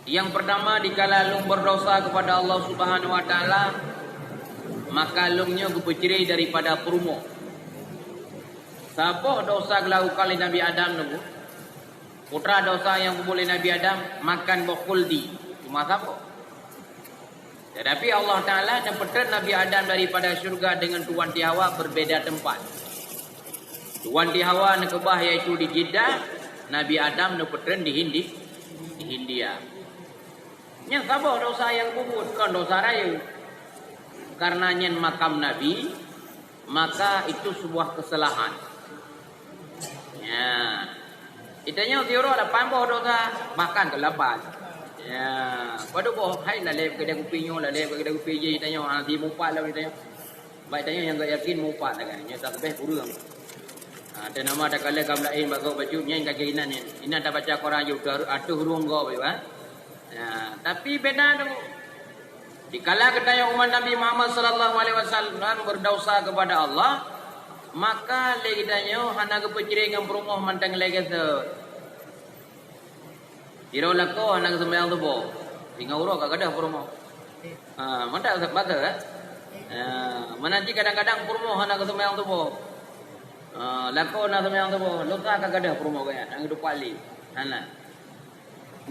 Yang pertama, dikala lung berdosa kepada Allah Subhanahu wa taala, maka lungnya bercerai daripada perumo. Siapa dosa dilakukan oleh Nabi Adam dulu? Putra dosa yang boleh Nabi Adam makan bukhuldi. Cuma siapa? Tetapi Allah Ta'ala menekan Nabi Adam daripada syurga dengan Tuan Ti Hawa berbeza tempat. Tuan Ti Hawa nekebah iaitu di Jeddah, Nabi Adam menekan di Hindia. Yang siapa dosa yang kubur? Bukan dosa raya. Karena nyen makam Nabi, maka itu sebuah kesalahan. Ya. Itanya tiuro la pambo dosa makan ke lapan. Ya, pada boh hai la lep kedai kopi nyo la lep kedai kopi je itanya anti mupat lah itanya. Baik tanya yang gak yakin mupat lah kan. Nya tak beh urang. Ada nama ada kala kam lain bago baju nya kaki inan ni. Inan dah baca Quran je atuh hurung go ba. Ya, tapi beda tu. Dikala kedaya umat Nabi Muhammad sallallahu alaihi wasallam berdosa kepada Allah, maka legitanya hana kepeciri dengan perumah mantang legata. Iro lako hana kesembayang tu bo. Tinggal urok kagak ada perumah. Mantap tak baca kan? Menanti kadang-kadang perumah hana kesembayang tu bo. Lako hana kesembayang tu bo. Luka kagak ada perumah kaya. Nang hidup wali. Hana.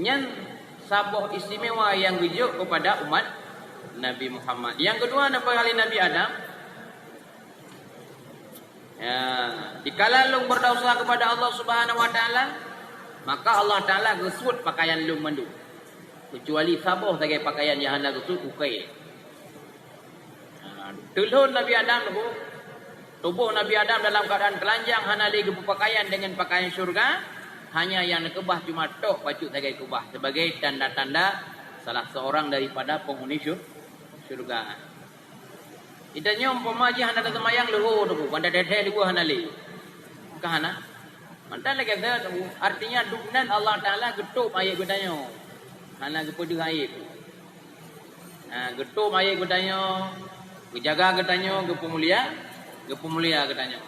Nyan sabah istimewa yang gijuk kepada umat Nabi Muhammad. Yang kedua apa kali Nabi Adam? Ya, dikala lung berdosa kepada Allah Subhanahu wa taala, maka Allah Taala gesut pakaian lung mandu. Kecuali sabah sebagai pakaian yang hendak gesut ukai. Tulun Nabi Adam tu, tubuh Nabi Adam dalam keadaan telanjang hana lagi berpakaian dengan pakaian syurga, hanya yang nekebah cuma tok baju sebagai kubah sebagai tanda-tanda salah seorang daripada penghuni syurga. Itanya umpama je hana semayang luhur tu, pada dedeh luhur hana li. Kahana. Mantan lagi ada tu, artinya duknan Allah Taala getup ayat gudanya. Hana gepedih ayat tu. Getup ayat gudanya, gejaga gudanya, gepemulia gudanya.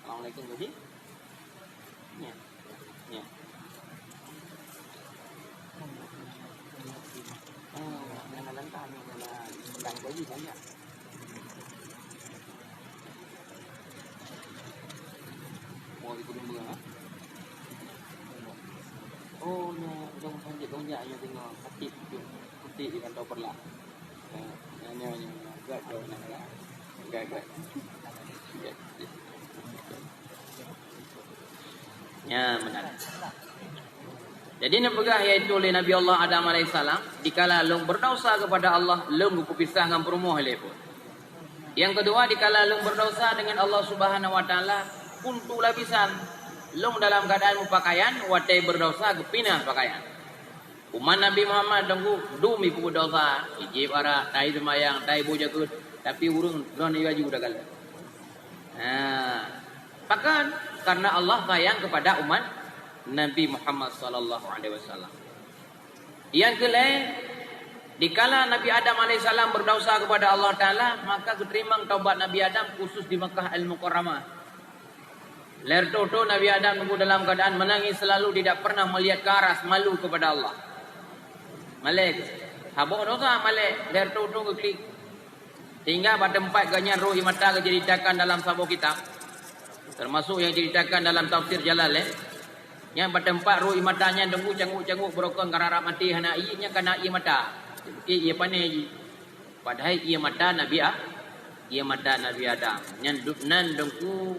Assalamualaikum Budi. Ya. Ya. Có gì đấy nhỉ? Mùa thì cũng mưa hả? Oh, trong phong nhiệt công nhà như thế nào? Phát triển thì còn đâu còn lại. Nhờ gợi đồ này là gợi. Ya, benar. Jadi ini pegah yaitu oleh Nabi Allah Adam alaihissalam. Dikala lung berdosa kepada Allah, lung berpisah dengan perumuh pun. Yang kedua, dikala lung berdosa dengan Allah Subhanahu wa taala, kuntu labisan. Lung dalam keadaan pakaian, watai berdosa kepinah pakaian. Umat Nabi Muhammad tunggu dumi pugu dosa, ijib ara, tai semayang, tai bujakut, tapi urung ron iwaju dah kala. Bahkan karena Allah sayang kepada umat Nabi Muhammad sallallahu alaihi wasallam. Yang kelima, dikala Nabi Adam alaihissalam berdosa kepada Allah Taala, maka diterima taubat Nabi Adam khusus di Makkah Al-Mukarramah. Ler toto Nabi Adam nunggu dalam keadaan menangis selalu, tidak pernah melihat ke arah malu kepada Allah. Malik, habuk dosa malik ler toto keklik. Hingga pada tempat ganyan roh mata diceritakan dalam sabuk kitab. Termasuk yang diceritakan dalam tafsir Jalal yang bertempat ruh matanya dengku canguk-canguk berokong karara mati hana inya kana ia mata. Ia panai. Padahal ia mata Nabi Adam. Nan dengku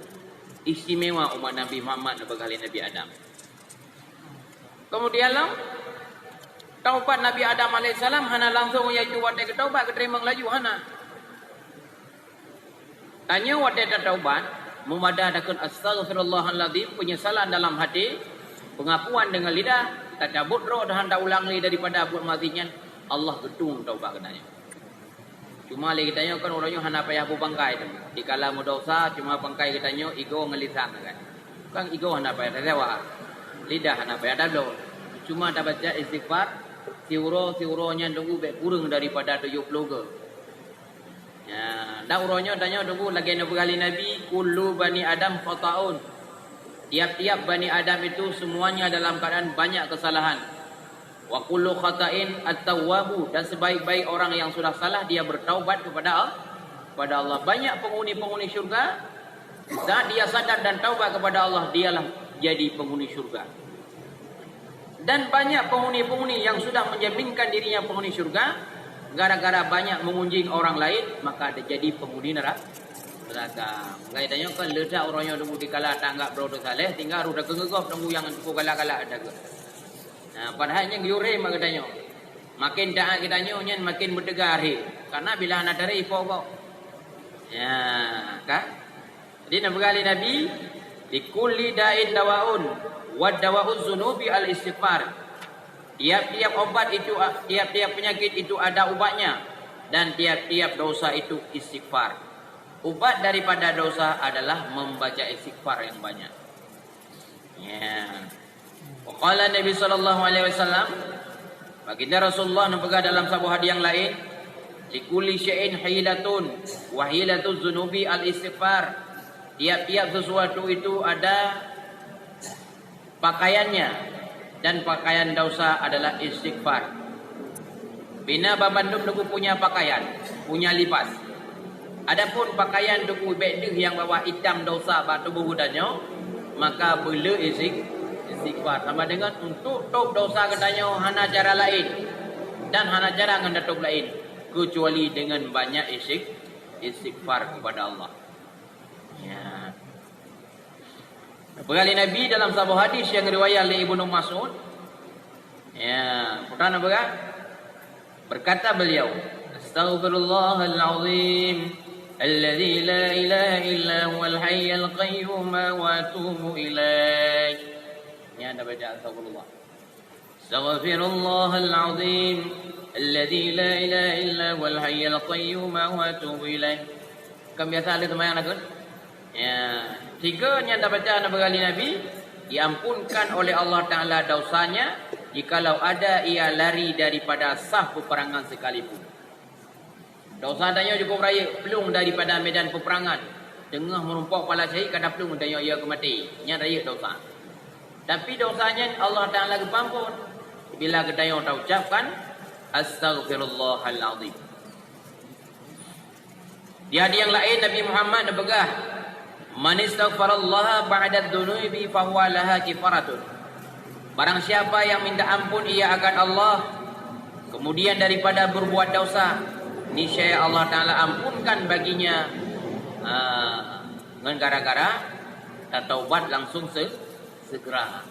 istimewa umat Nabi Muhammad sebagai Nabi Adam. Kemudian taubat Nabi Adam alaihissalam hana langsung iaitu wadah ketaubat keterima laju hana. Tanya wadah taubat memadahkan astaghfirullahaladzim, penyesalan dalam hati, pengakuan dengan lidah, tak cabut roh dan hendak ulang lagi daripada buat matinya, Allah gedung taubat katanya. Cuma lagi tanya kan orangnya hana payah bangkai tu. Dikala dosa cuma bangkai katanya ego ngelisan kan. Kan ego hana payah sewa. Lidah hana payah dado. Cuma tak baca istighfar, siuro-siuronya tunggu be kurang daripada 70 ke. Ya, dah uronya tanya tunggu lagi nak kali Nabi kullu bani Adam khata'un. Tiap-tiap Bani Adam itu semuanya dalam keadaan banyak kesalahan. Wa kullu khata'in at-tawwabu, dan sebaik-baik orang yang sudah salah dia bertaubat kepada Allah. Banyak penghuni-penghuni syurga, saat dia sadar dan taubat kepada Allah, dialah jadi penghuni syurga. Dan banyak penghuni-penghuni yang sudah menjaminkan dirinya penghuni syurga, gara-gara banyak mengunjing orang lain, maka dia jadi penghuni neraka. Kaitannya kan ledak orangnya tunggu di kala tanggap berdosa saleh, tinggal ruda kengegop tunggu yang tunggu kala-kala ada ke. Nah, padahalnya giure makatanya. Makin dak kitanya nyen makin berdegar karena bila anak dari pokok. Ya, kan? Jadi Nabi di kulli da'in dawaun wa dawa'uz zunubi al-istighfar. Tiap-tiap obat itu, tiap-tiap penyakit itu ada ubatnya, dan tiap-tiap dosa itu istighfar. Ubat daripada dosa adalah membaca istighfar yang banyak. Ya. Qala Nabi sallallahu alaihi wasallam, baginda Rasulullah nempega dalam sebuah hadis yang lain, likulli syai'in hilatun wa hilatuz zunubi al-istighfar. Tiap-tiap sesuatu itu ada pakaiannya, dan pakaian dosa adalah istighfar. Bina babandum duku punya pakaian, punya lipas. Adapun pakaian duku bedeh yang bawa hitam dosa batu budannya, maka bela istighfar. Sama dengan untuk tok dosa katanya hana cara lain, dan hana cara dengan datuk lain, kecuali dengan banyak istighfar kepada Allah. Ya. Berkali Nabi dalam sebuah hadis yang riwayat oleh Ibnu Mas'ud. Ya, pertama berkata beliau, Astaghfirullahal azim alladzi la ilaha illa huwal hayyul qayyum wa atubu ilaih. Ya, Anda baca astagfirullah. Astaghfirullahal azim alladzi la ilaha illa huwal hayyul qayyum wa atubu ilaih. Kamu biasa ada sembahyang nak? Ya, tiganya anda baca berkali Nabi, diampunkan oleh Allah Ta'ala dosanya jikalau ada ia lari daripada saf peperangan sekalipun. Dosa adanya cukup raya pelung daripada medan peperangan, tengah merumpak kepala syahid kada pelung daya ia kemati, nya raya dosa. Tapi dosanya Allah Ta'ala kepampun bila kedaya kita ucapkan astaghfirullahal azim. Di hadis yang lain Nabi Muhammad nebegah, man istaghfarallaha ba'da dzunubi fa huwa laha kifaratun. Barang siapa yang minta ampun ia akan Allah kemudian daripada berbuat dosa, niscaya Allah Ta'ala ampunkan baginya dengan gara-gara taubat langsung segera.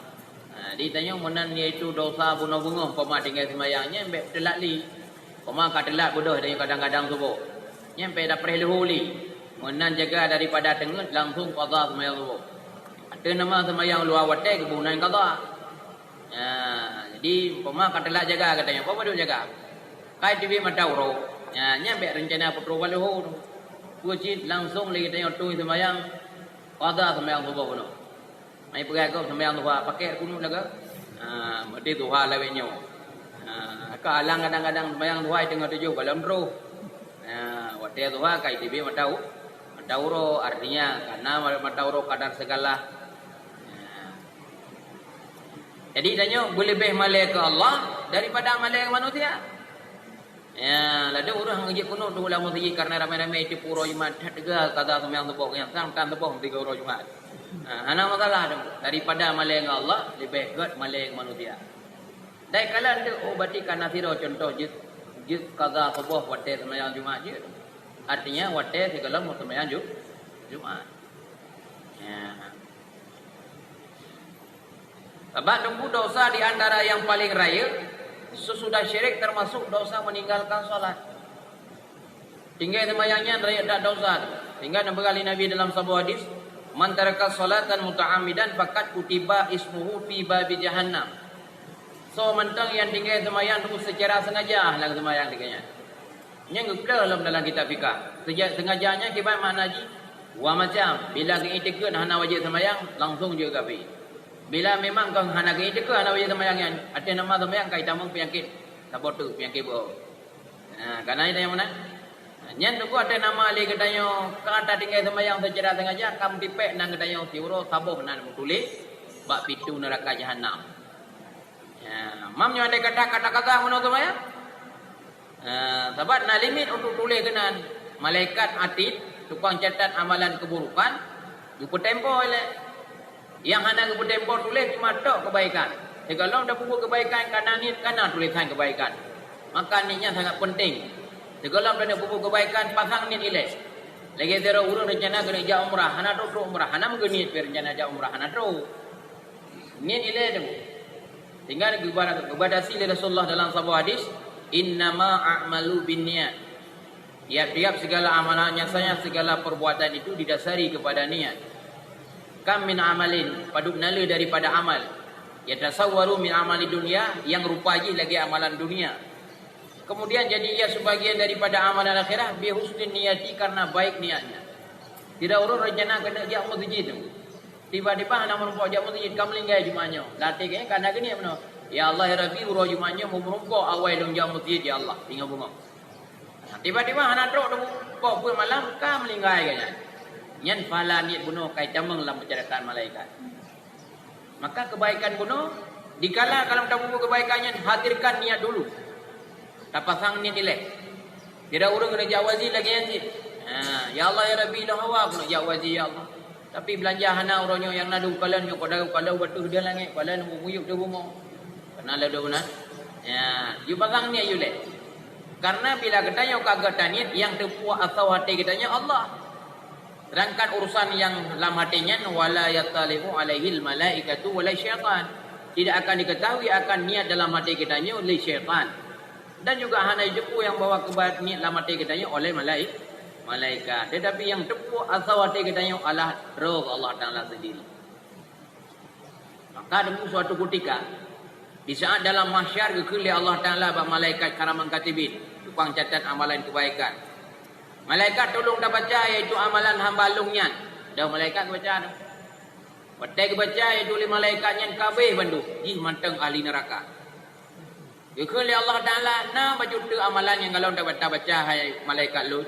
Ditanya menan iaitu dosa bunuh-bunuh pema tinggal semayangnya mbek telakli. Pema katelak bodoh dia kadang-kadang subuh. Nyampe dah perhuli menan jaga daripada tengut langsung qada semayang subuh. Ada nama semayang luar watai kebunan qada. Ya, jadi pema katelak jaga katanya. Apa duk jaga? Kai TV matauro. Ya, nyampe rencana putro waluhu. Kucit langsung lagi tanya tu semayang qada semayang subuh puno. Mai pergi kau semayang subuh pakai kuno laga. Mesti tuha lawenyo. Ka alang kadang-kadang semayang subuh tengah tujuh balam roh. Wadah tuha kai TV matauro artinya karena matauro kadar segala. Jadi tanya boleh lebih malai ke Allah daripada malai ke manusia. Ya, ada orang ngaji kuno tu ulama segi karena ramai-ramai itu puro Jumat tega kata sembahyang subuh yang samkan subuh 3 orang Jumat. Ana masalah daripada malai ke Allah lebih kuat malai ke manusia. Dai kala anda berarti karena sira contoh juz qada subuh wadah sembahyang Jumat je. Artinya wadah segala mau sembahyang Jumat. Ya. Sebab nunggu dosa di antara yang paling raya sesudah syirik termasuk dosa meninggalkan solat. Tinggal semayangnya raya tak dosa. Tinggal berkali Nabi dalam sebuah hadis, man taraka salatan muta'ammidan faqad kutiba ismuhu fi babi jahannam. So mentang yang tinggal semayang tu secara sengaja lah semayang tinggalnya. Yang dalam kitab fikah. Sengajanya kibat makna ji wa macam bila keitikan hana wajib semayang langsung je kafir. Bila memang kau hana keitikan hana wajib semayang yang ada nama semayang kai tamang penyakit sabot tu penyakit boh. Karena itu yang mana? Nyan tu ada nama ali katanya kata tinggal sembahyang secara sengaja kam tipek nang katanya tiuro sabuh nan tulis bak pintu neraka jahanam. Ya, mam nyo ada kata-kata ngono tu maya. Sahabat na limit untuk tulis kenan malaikat atid tukang catat amalan keburukan jumpa tempo oleh yang hana jumpa tempo tulis cuma tok kebaikan. Kalau dah buku kebaikan kanan ni kanan tulisan kebaikan. Maka niatnya sangat penting. Kalau dah buku kebaikan pasang niat ilai. Lagi tera urang rencana kena ja umrah, hana tu umrah, hana mungkin niat rencana ja umrah, hana tu. Niat ilai tu. Tinggal kepada sila Rasulullah dalam sebuah hadis, innama a'malu binniyat. Tiap-tiap segala amalan nyatanya segala perbuatan itu didasari kepada niat. Kam min amalin, paduk nala daripada amal. Yatasawwaru min amali dunia, yang rupaji lagi amalan dunia. Kemudian jadi ia sebagian daripada amalan akhirah bi husnin niyati, karena baik niatnya. Tidak urut rencana kena jak masjid tu. Tiba-tiba nak merumpok jak masjid kamu linggai jumanyo. Latih kayaknya karena gini apa no? Ya Allah ya Rabbi uro jumanyo mau merumpok awal dong jak masjid ya Allah. Tinggal bunga. Tiba-tiba anak truk tu kok pun malam kamu linggai kayaknya. Nyan pala niat bunuh kai cameng dalam pencarian malaikat. Maka kebaikan bunuh dikala kalau tak bunuh kebaikannya hadirkan niat dulu. Tak pasang niat nilai. Tidak urung kena jawazi lagi nanti. Ya Allah ya Rabbi dah hawa kena jawazi ya Allah. Tapi belanja hana orangnya yang nadu kalian yang kalau batu dia langit kalian muyuk dia bumong. Kenal ada guna. Ya, you pasang niat you le. Karena bila katanya kagak niat yang terpuak atau hati katanya Allah. Sedangkan urusan yang dalam hatinya wala yatalihu alaihil malaikatu wala syaitan. Tidak akan diketahui akan niat dalam hati kitanya oleh syaitan. Dan juga hana jepu yang bawa kebat niat dalam hati kitanya oleh malaikat. Tetapi yang tepu asal hati kitanya Allah roh Allah Taala sendiri. Maka demi suatu ketika di saat dalam mahsyar kekali Allah Taala bak malaikat karaman katibin tukang catat amalan kebaikan. Malaikat tolong dah baca iaitu amalan hamba lungnya. Dah malaikat baca dah. Batai baca iaitu malaikatnya kabeh bandu. Ih manteng ahli neraka. Kekali Allah Taala na baca amalan yang kalau dah baca hai malaikat lu.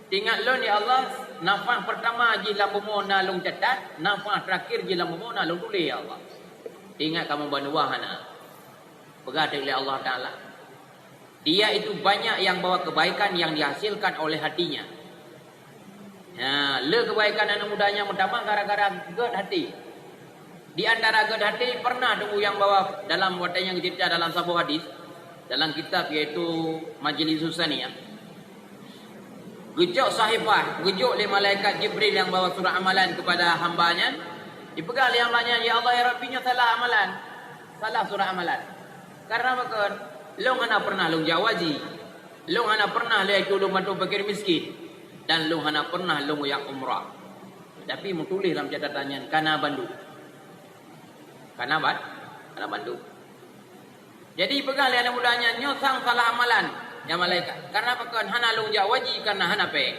Tinggal lu ni Allah nafas pertama ji lambu na lung catat, nafas terakhir ji lambu na lung tulis ya Allah. Ingat kamu banduah hana. Pegadai oleh Allah Taala. Dia itu banyak yang bawa kebaikan yang dihasilkan oleh hatinya. Le kebaikan anak mudanya pertama gara-gara ged hati. Di antara ged hati pernah tunggu yang bawa dalam watan yang cerita dalam sebuah hadis dalam kitab yaitu Majlis Susaniyah. Gejok sahifah, gejok oleh malaikat Jibril yang bawa surah amalan kepada hambanya. Dipegang oleh hambanya, ya Allah ya Rabbinya salah amalan. Salah surah amalan. Karena apa? Long hana pernah long jawazi. Long hana pernah lihat long bantu fakir miskin. Dan long hana pernah long yang umrah. Tapi mu tulis dalam catatannya kana bandu. Kana bandu. Jadi pegang oleh anak mudanya nyosang salah amalan ya malaikat. Karena apa? Hana long jawazi karena hana pe.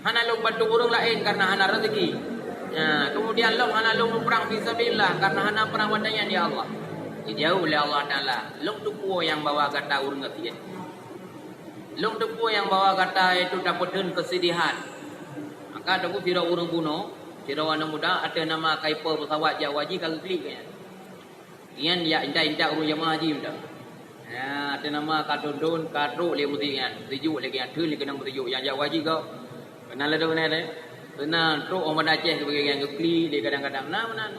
Hana long bantu orang lain karena hana rezeki. Kemudian long hana long perang fisabilillah karena hana perang wadanya dia Allah. Dijauh oleh Allah Ta'ala. Long tupu yang bawa kata urang ngerti. Long tupu yang bawa kata itu dapatin kesedihan. Maka aku tidak urang bunuh. Tidak anak muda ada nama kaipa pesawat jawaji kalau klik kan. Ian dia indah urang jamaah haji muda. Ada nama kadondon kadro le mutingan. Tujuk lagi yang thul kena tujuk yang jawaji kau. Kenal ada benar eh. Benar tro orang Aceh sebagai yang klik dia kadang-kadang benar.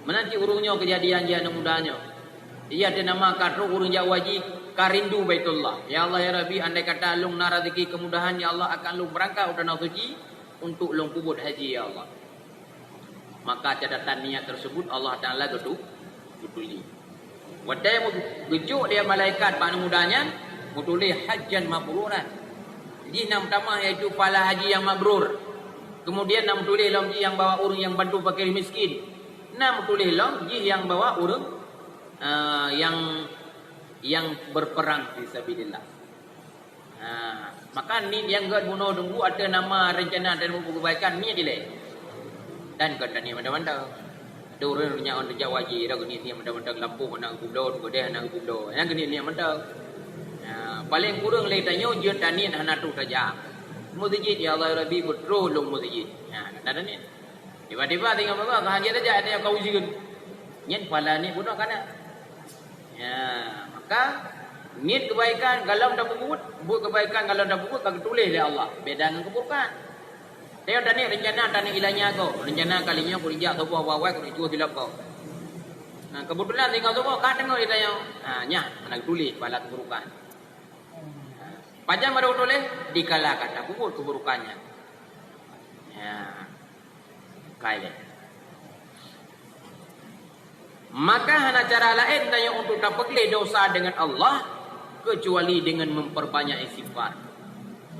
Menanti urungnya kejadian dia anak mudanya. Ia ada nama kadro urung jawaji karindu Baitullah. Ya Allah ya Rabbi andai kata lung na rezeki kemudahan ya Allah akan lung berangkat tanah suci untuk lung kubur haji ya Allah. Maka catatan niat tersebut Allah Taala getuli. Wadai gejuk dia malaikat pada mudanya mutulih hajjan mabruran. Jadi nama pertama iaitu pahala haji yang mabrur. Kemudian nama tulis lagi yang bawa urung yang bantu fakir miskin. Nama tulis lagi yang bawa urung yang berperang fisabilillah. Maka ni yang gad bunuh tunggu ada nama rencana dan buku kebaikan ni dileh. Dan kata ni mana-mana. Ada orang yang on jawaji dah gini ni mana-mana lampu nak gubdo, gede nak gubdo. Yang gini ni mana. Paling kurang le tanya je tanin hana tu saja. Muzijid ya Allah Rabbi betul long muzijid. Ada ni. Tiba-tiba tengok apa bahagia saja ada yang kau ujikan. Nyen pala ni bunuh kana. Maka niat kebaikan kalau dah buat kebaikan kalau dah buat kagak tulis oleh Allah. Beda dengan keburukan. Tengok tadi rencana ilahnya kau. Rencana kalinya aku rijak tu bawa aku dijual tilap kau. Kebetulan tengok tu kau kan tengok dia tanya. Nya nak tulis pala keburukan. Pajang baru tulis dikalahkan tak buat keburukannya. Kaya. Maka hana cara lain tanya untuk tak pekli dosa dengan Allah kecuali dengan memperbanyak istighfar.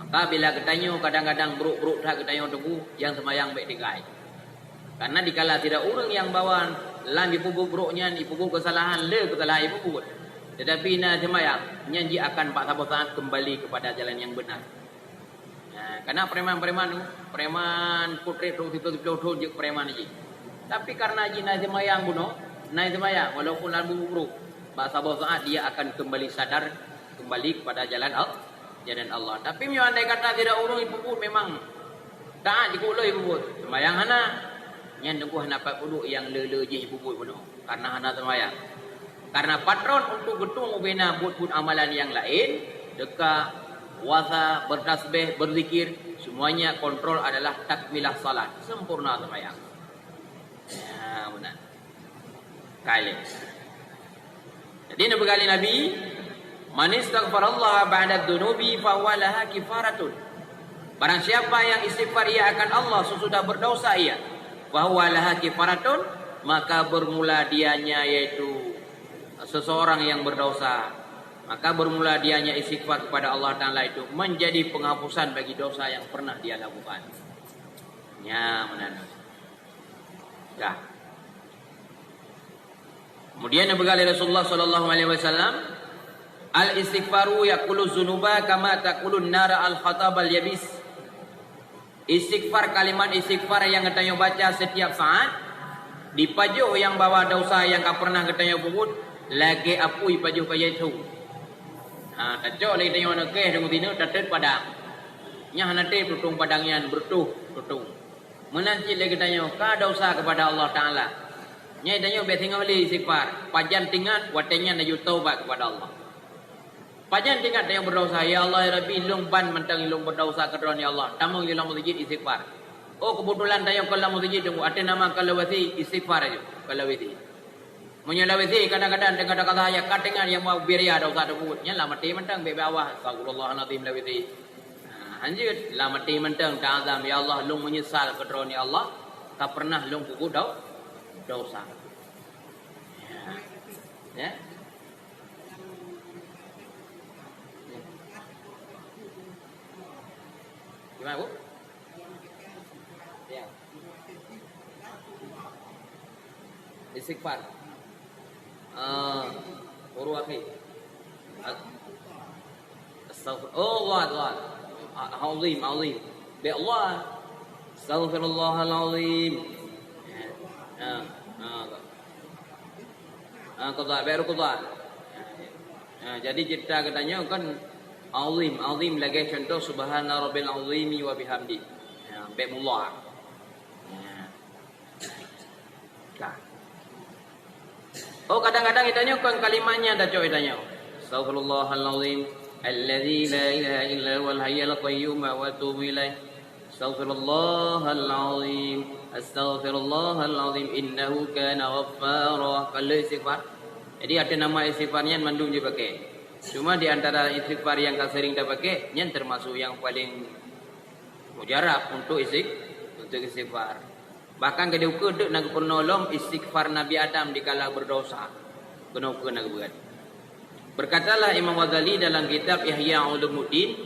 Maka bila ketanya kadang-kadang buruk-buruk tak ketanya tunggu yang semayang baik dikai. Karena dikala tidak orang yang bawa lam dipukul buruknya, dipukul kesalahan, kesalahan dipukul. Tetapi na semayang nyanyi akan pak saat kembali kepada jalan yang benar. Karena preman putri tu je preman je. Tapi karena jina semayang bunuh, naik semayang walaupun lalu buruk, pak saat dia akan kembali sadar kembali kepada jalan Allah. Tapi kalau andai kata tidak urung dipukul memang tak dipukul dipukul. Semayang hana nyan tunggu hana pak puduk yang lele je dipukul bunuh karena hana semayang. Karena patron untuk getung ubena buat amalan yang lain, deka, puasa, bertasbih, berzikir, semuanya kontrol adalah takmilah salat, sempurna sembahyang. Benar. Kali. Jadi Nabi kali Nabi, man istaghfarallah ba'da dzunubi fa huwa laha kifaratun. Barang siapa yang istighfar ia akan Allah sesudah berdosa ia, fa huwa laha kifaratun, maka bermula dianya yaitu seseorang yang berdosa, maka bermula dianya istighfar kepada Allah Ta'ala itu menjadi penghapusan bagi dosa yang pernah dia lakukan. Benar. Dah. Kemudian Nabi Rasulullah sallallahu alaihi wasallam, al istighfaru yaqulu dzunuba kama taqulun nara al khatab al yabis. Istighfar, kalimat istighfar yang katanya baca setiap saat dipajuh yang bawa dosa yang tak pernah katanya buat lagi apui pajuh kaya itu. Tacok lagi tengok nak keh dengan tina tatet padang. Nya hanate tutung padangnya bertuh tutung. Menanti lagi tanya ka dosa kepada Allah Taala. Nya tanya be tinggal beli istighfar. Pajan tingkat watenya na taubat kepada Allah. Pajan tingkat yang berdosa ya Allah ya Rabbi long ban mentang long berdosa kepada ya Allah. Tamung ilang masjid istighfar. Oh kebetulan tanya kalau masjid tunggu ada nama kalawati istighfar aja. Kalawati. Menyelawati kadang-kadang dengan kata ayat katingan yang mau biria dosa tersebut. Nya lah mati mentang be bawah. Astagfirullahalazim lawati. Anjir lah mati mentang ta'azam ya Allah long menyesal kepada ya Allah tak pernah long pukul dosa. Ya. Gimana Bu? Ya. Istighfar. Guru akhi. Astaghfir. Oh Allah. Azim. Bi Allah. Astaghfirullahalazim. Qada baru qada. Jadi kita katanya kan azim lagi contoh subhana rabbil azimi wa bihamdi. Bi Allah. Oh kadang-kadang itanya kan kalimatnya dah coy itanya. Astaghfirullahalazim alladzi la ilaha illa huwal hayyul qayyum wa atubu ilaih. Astaghfirullahalazim innahu kana ghaffara. Kalau istighfar. Jadi ada nama istighfarnya mandung je pakai. Cuma di antara istighfar yang sering dah pakai, yang termasuk yang paling mujarab untuk istighfar. Bahkan kedua dek nak penolong istighfar Nabi Adam dikala berdosa. Kenapa nak buat? Berkatalah Imam Ghazali dalam kitab Ihya Ulumuddin,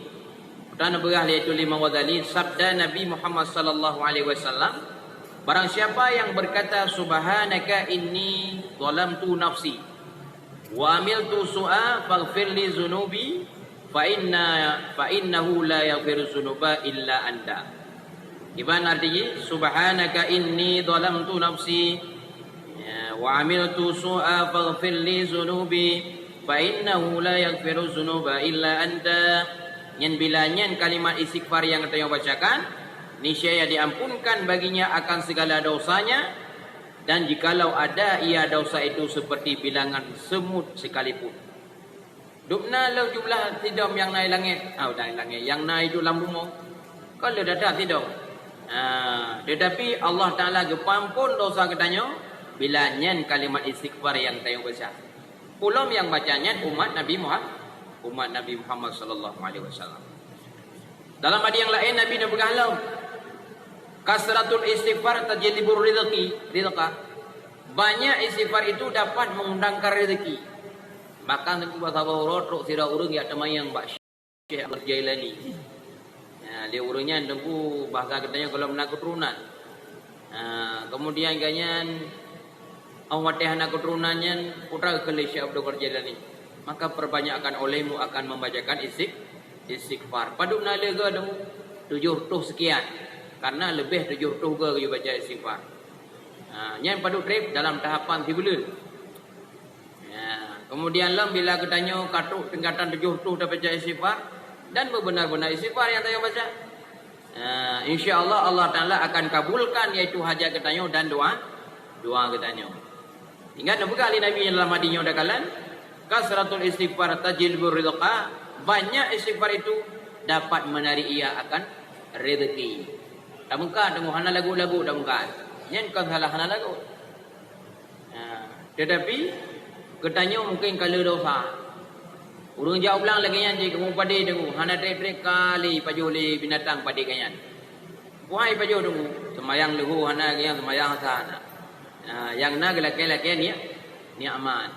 dan berah iaitu Imam Ghazali, sabda Nabi Muhammad sallallahu alaihi wasallam, barang siapa yang berkata subhanaka inni zalamtu nafsi wa amiltu su'a faghfir li dzunubi fa innahu la yaghfiru dzunuba illa anta. Iban artinya subhanaka inni zalamtu nafsi wa amiltu su'a faghfir li dzunubi fa innahu la yaghfiru dzunuba illa anta. Nyen bila nyen kalimat istighfar yang kita bacakan, niscaya diampunkan baginya akan segala dosanya, dan jikalau ada ia dosa itu seperti bilangan semut sekalipun. Dupna lo jumlah tidom yang naik langit, naik langit, yang naik itu lampu mau. Kalau dah tidom. Tetapi Allah Taala gepampun dosa katanya bila nyen kalimat istighfar yang kita baca. Ulum yang bacanya umat Nabi Muhammad sallallahu alaihi wasallam. Dalam hadis yang lain Nabi nak berkata, kasratul istighfar tajlibur rizqa. Banyak istighfar itu dapat mengundangkan rezeki. Bahkan tentu bahasa rotrok sira urang ya temayang Mbak Syekh Al-Jailani. Dia urangnya tentu bahasa katanya kalau menak keturunan. Kemudian ganyan awak teh anak keturunannya putra ke Syekh Abdul Qadir Jailani. Maka perbanyakkan olehmu akan membacakan istighfar. Paduk nale ke demu 70 sekian. Karena lebih 70 ke baca istighfar. Yang paduk trip dalam tahapan 3 bulan. Kemudian lam bila ketanya katuk tingkatan 70 dah baca istighfar dan benar-benar istighfar yang saya baca. Insya-Allah Allah Taala akan kabulkan yaitu hajat ketanya dan doa ketanya. Ingat apa kali Nabi dalam hadisnya dah kalan? Kasratul istighfar tajlibur rizqa. Banyak istighfar itu dapat menarik ia akan rezeki. Tak mungkin tengok hana lagu-lagu tak mungkin. Nyen kan salah hana lagu. Tetapi ketanya mungkin kalau dosa. Urang jauh ulang lagi yang je kamu padi tengok hana trek-trek kali paju oleh binatang padi kanyan. Wahai paju tengok semayang lehu hana yang semayang sana. Yang nak laki-laki ni aman.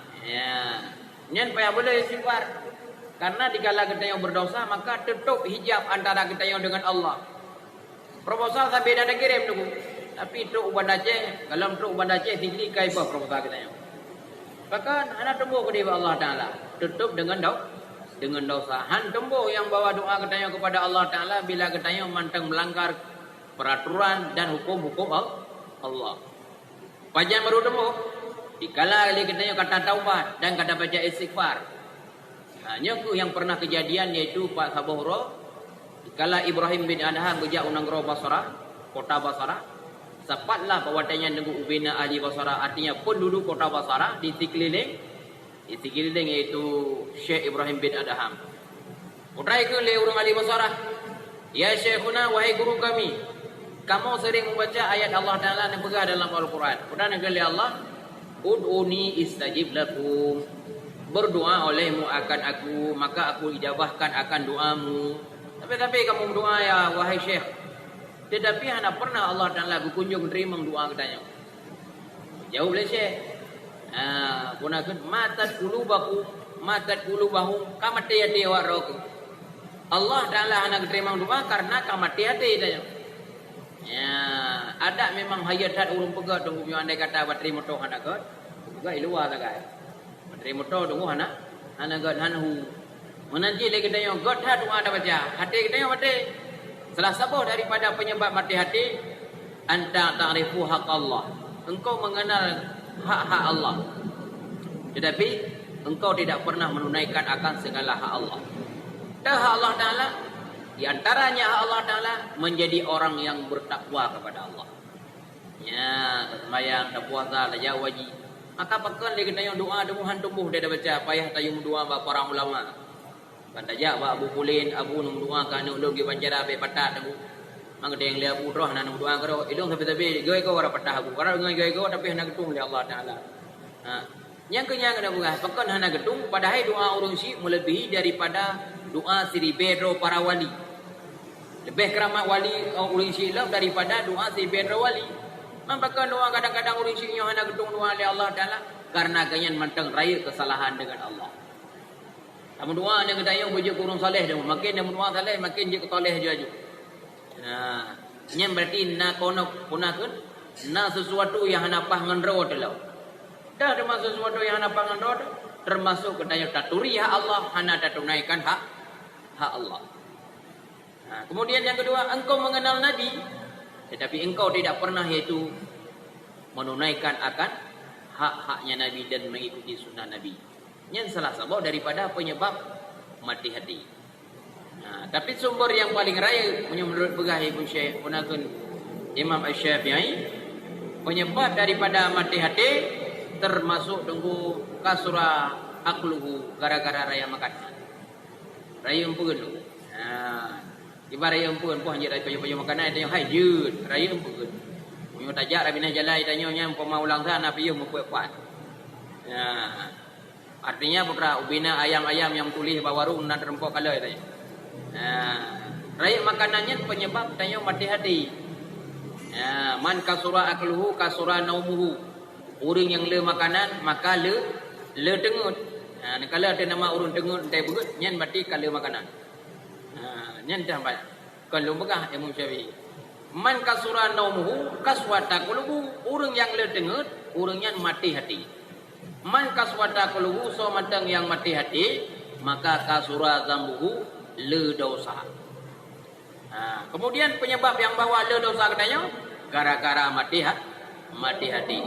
Nyen payah boleh istighfar. Karena dikala kita yang berdosa maka tutup hijab antara kita yang dengan Allah. Proposal saya beda dah kirim tu. Tapi truk uban Aceh, kalau truk uban Aceh tinggi kai apa proposal kita yang. Bahkan anak tembok ke Allah Taala tutup dengan dosa. Han tembok yang bawa doa kita yang kepada Allah Taala bila kita yang mantang melanggar peraturan dan hukum-hukum Allah. Pajan baru tembok. Dikala kita yang kata taubat dan kata baca istighfar. Yang pernah kejadian yaitu Pak Sabuhro. Dikala Ibrahim bin Adham berjak unanggro Basra, kota Basra. Sepatlah pawatanya dengan ubina ahli Basra, artinya penduduk kota Basra di sekeliling yaitu Syekh Ibrahim bin Adham. Utrai ke le urang ahli Basra. Ya Syekhuna, wahai guru kami, kamu sering membaca ayat Allah Taala yang berada dalam Al-Quran. Kemudian kali Allah, ud'uni istajib lakum. Berdoa olehmu akan aku, maka aku ijabahkan akan doamu. Tapi kamu berdoa ya wahai Syekh. Tetapi hana pernah Allah Taala kunjung terima doa katanya. Jauh boleh Syekh. Gunakan matat qulubahum kamatiyati wa raqu. Allah Taala hana terima doa karena kamatiyati katanya. Ada memang hayat urung pegat tunggu yang andai kata bateri motor hana gat. Juga luar sagai. Bateri motor tunggu hana gat hanhu. Menanti lagi kita yang gat hat doa ada baca. Hati kita yang mati. Salah satu daripada penyebab mati hati anta ta'rifu haq Allah. Engkau mengenal hak-hak Allah. Tetapi engkau tidak pernah menunaikan akan segala hak Allah. Dan hak Allah Taala di antaranya hak Allah Taala menjadi orang yang bertakwa kepada Allah. Ya, sembahyang, tak puasa, tak wajib. Maka pakan dia kena yang doa demuhan tumbuh dia dah baca payah tayung doa ba para ulama. Kata ja ba Abu Kulin, Abu nung doa kan ulun gi banjara be patat tu. Mang deng le Abu roh nan doa karo idung tapi goi ko ora patah Abu. Karo ngai goi ko tapi hana getung le Allah Taala. Yang kenyang kena buah pakan hana getung padahal doa urang si melebihi daripada doa si bedro para wali. Lebih keramat wali urang si daripada doa si bedro wali. Mampakkan doa kadang-kadang urang si nyo hana getung doa le Allah Taala karena kanyan mantang raya kesalahan dengan Allah. Kamu doa dengan dayung bujuk kurung saleh dah. Makin dia doa saleh makin dia ketoleh je. Yang berarti na kono punakeun na sesuatu yang hana pah ngendro telau. Dah termasuk sesuatu yang hana pah ngendro termasuk kedaya taturi hak Allah hana tunaikan hak Allah. Kemudian yang kedua, engkau mengenal Nabi tetapi engkau tidak pernah yaitu menunaikan akan hak-haknya Nabi dan mengikuti sunnah Nabi. Yang salah satu daripada penyebab mati hati. Tapi sumber yang paling raya menurut pegahi pun Syekh Punakun Imam Asy-Syafi'i, penyebab daripada mati hati termasuk tunggu kasura akluhu, gara-gara raya makan. Raya empun tu. Ibarat raya empun pun hanya raya makanan itu yang hajud, raya empun. Mu tajak rabina jalai tanya nya umpama ulang sana piye mu kuat. Artinya putra ubina ayam-ayam yang tulih bawaru nak rempok kala tanya. Raya makanannya penyebab tanya mati hati. Man kasura akluhu kasura naumuhu. Orang yang le makanan maka le tengut. Kalau ada nama urun tengut entai begut nyan mati kala makanan. Nyan dah baik. Kalau begah Imam Syafi'i. Man kasura naumuhu kaswata qulubu. Orang yang le tengut, orangnya mati hati. Man kaswata qulubu so matang yang mati hati, maka kasura zambuhu le dosa. Kemudian penyebab yang bawa le dosa katanya gara-gara mati hati.